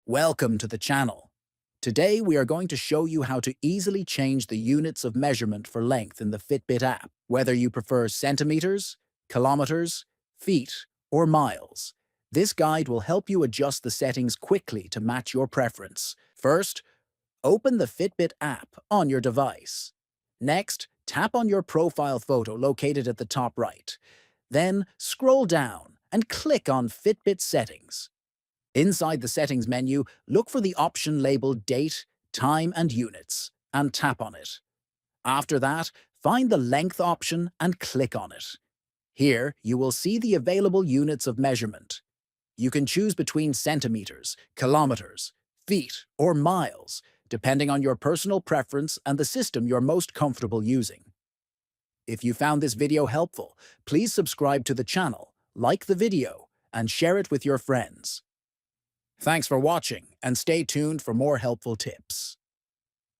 Welcome to the channel. Today we are going to show you how to easily change the units of measurement for length in the Fitbit app, whether you prefer centimeters, kilometers, feet, or miles. This guide will help you adjust the settings quickly to match your preference. First, open the Fitbit app on your device. Next, tap on your profile photo located at the top right. Then, scroll down and click on Fitbit Settings. Inside the Settings menu, look for the option labeled Date, Time and Units, and tap on it. After that, find the Length option and click on it. Here, you will see the available units of measurement. You can choose between centimeters, kilometers, feet, or miles, depending on your personal preference and the system you're most comfortable using. If you found this video helpful, please subscribe to the channel, like the video, and share it with your friends. Thanks for watching, and stay tuned for more helpful tips.